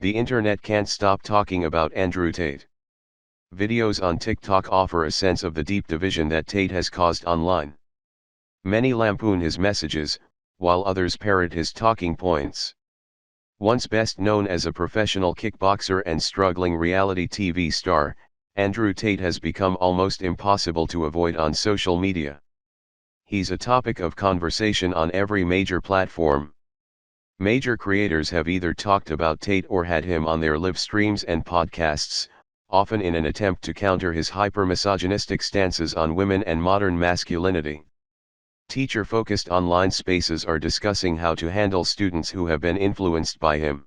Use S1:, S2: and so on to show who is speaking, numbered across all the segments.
S1: The internet can't stop talking about Andrew Tate. Videos on TikTok offer a sense of the deep division that Tate has caused online. Many lampoon his messages, while others parrot his talking points. Once best known as a professional kickboxer and struggling reality TV star, Andrew Tate has become almost impossible to avoid on social media. He's a topic of conversation on every major platform. Major creators have either talked about Tate or had him on their live streams and podcasts, often in an attempt to counter his hyper-misogynistic stances on women and modern masculinity. Teacher-focused online spaces are discussing how to handle students who have been influenced by him.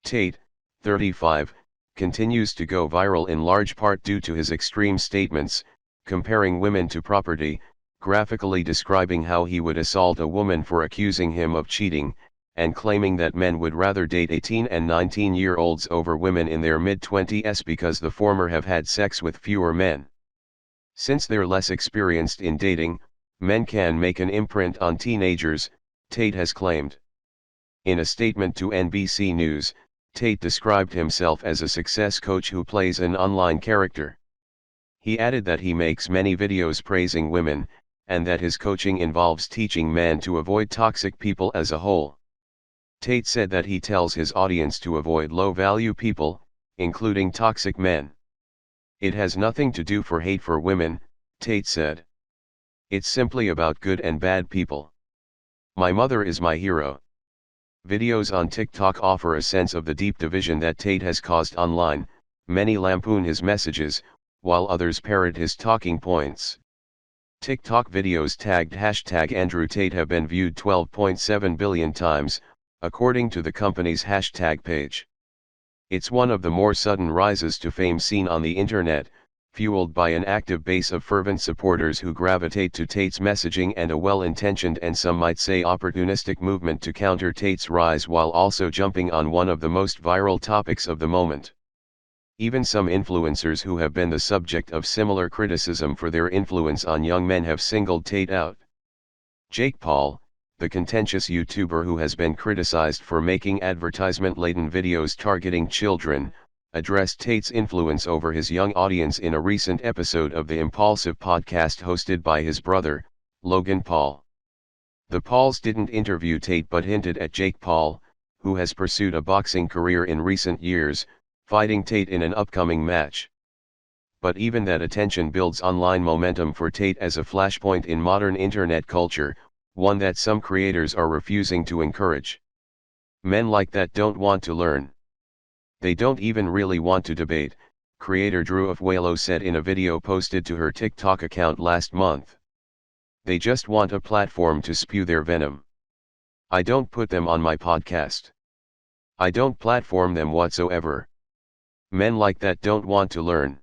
S1: Tate, 35, continues to go viral in large part due to his extreme statements, comparing women to property, graphically describing how he would assault a woman for accusing him of cheating, and claiming that men would rather date 18 and 19-year-olds over women in their mid-20s because the former have had sex with fewer men. Since they're less experienced in dating, men can make an imprint on teenagers, Tate has claimed. In a statement to NBC News, Tate described himself as a success coach who plays an online character. He added that he makes many videos praising women, and that his coaching involves teaching men to avoid toxic people as a whole. Tate said that he tells his audience to avoid low-value people, including toxic men. It has nothing to do for hate for women, Tate said. It's simply about good and bad people. My mother is my hero. Videos on TikTok offer a sense of the deep division that Tate has caused online. Many lampoon his messages, while others parrot his talking points. TikTok videos tagged #AndrewTate have been viewed 12.7 billion times, according to the company's hashtag page. It's one of the more sudden rises to fame seen on the internet, fueled by an active base of fervent supporters who gravitate to Tate's messaging and a well-intentioned and some might say opportunistic movement to counter Tate's rise while also jumping on one of the most viral topics of the moment. Even some influencers who have been the subject of similar criticism for their influence on young men have singled Tate out. Jake Paul, the contentious YouTuber who has been criticized for making advertisement-laden videos targeting children, addressed Tate's influence over his young audience in a recent episode of the Impulsive podcast hosted by his brother, Logan Paul. The Pauls didn't interview Tate but hinted at Jake Paul, who has pursued a boxing career in recent years, fighting Tate in an upcoming match. But even that attention builds online momentum for Tate as a flashpoint in modern internet culture, one that some creators are refusing to encourage. Men like that don't want to learn. They don't even really want to debate, creator Drew Afuelo said in a video posted to her TikTok account last month. They just want a platform to spew their venom. I don't put them on my podcast. I don't platform them whatsoever. Men like that don't want to learn.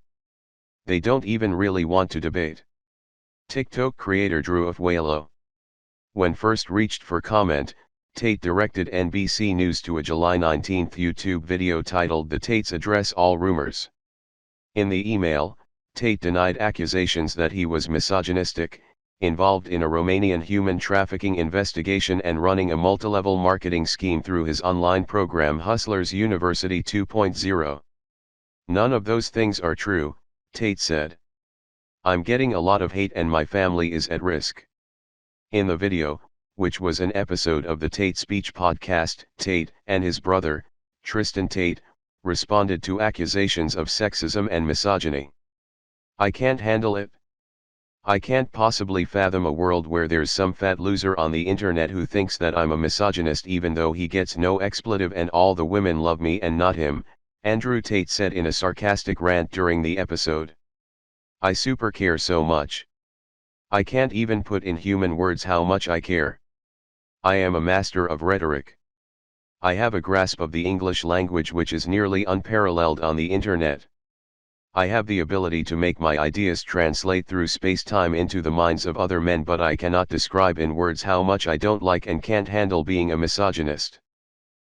S1: They don't even really want to debate. TikTok creator Drew Afuelo. When first reached for comment, Tate directed NBC News to a July 19 YouTube video titled "The Tates Address All Rumors." In the email, Tate denied accusations that he was misogynistic, involved in a Romanian human trafficking investigation and running a multilevel marketing scheme through his online program Hustlers University 2.0. None of those things are true, Tate said. I'm getting a lot of hate and my family is at risk. In the video, which was an episode of the Tate Speech podcast, Tate and his brother, Tristan Tate, responded to accusations of sexism and misogyny. I can't handle it. I can't possibly fathom a world where there's some fat loser on the internet who thinks that I'm a misogynist even though he gets no expletive and all the women love me and not him, Andrew Tate said in a sarcastic rant during the episode. I super care so much. I can't even put in human words how much I care. I am a master of rhetoric. I have a grasp of the English language which is nearly unparalleled on the internet. I have the ability to make my ideas translate through space-time into the minds of other men, but I cannot describe in words how much I don't like and can't handle being a misogynist.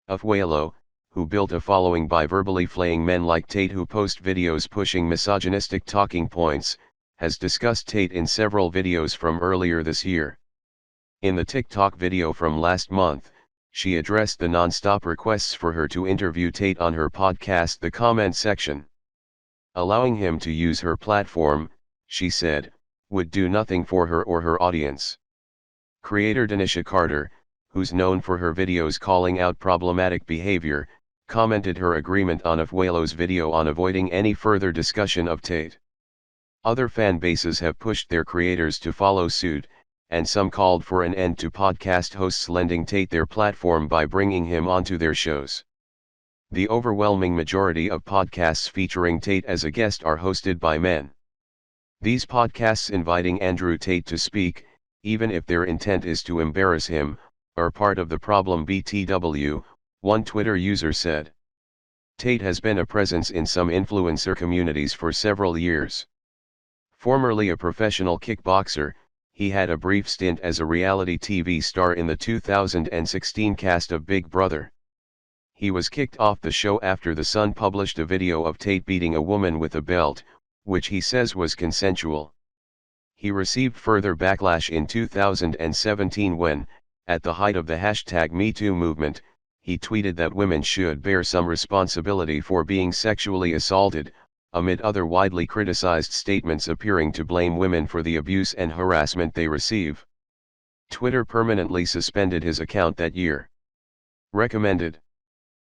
S1: Afuelo, who built a following by verbally flaying men like Tate who post videos pushing misogynistic talking points, has discussed Tate in several videos from earlier this year. In the TikTok video from last month, she addressed the non-stop requests for her to interview Tate on her podcast The Comment Section. Allowing him to use her platform, she said, would do nothing for her or her audience. Creator Danisha Carter, who's known for her videos calling out problematic behavior, commented her agreement on Afuelo's video on avoiding any further discussion of Tate. Other fan bases have pushed their creators to follow suit, and some called for an end to podcast hosts lending Tate their platform by bringing him onto their shows. The overwhelming majority of podcasts featuring Tate as a guest are hosted by men. These podcasts inviting Andrew Tate to speak, even if their intent is to embarrass him, are part of the problem. BTW, one Twitter user said. Tate has been a presence in some influencer communities for several years. Formerly a professional kickboxer, he had a brief stint as a reality TV star in the 2016 cast of Big Brother. He was kicked off the show after The Sun published a video of Tate beating a woman with a belt, which he says was consensual. He received further backlash in 2017 when, at the height of the #MeToo movement, he tweeted that women should bear some responsibility for being sexually assaulted, amid other widely criticized statements appearing to blame women for the abuse and harassment they receive. Twitter permanently suspended his account that year. Recommended.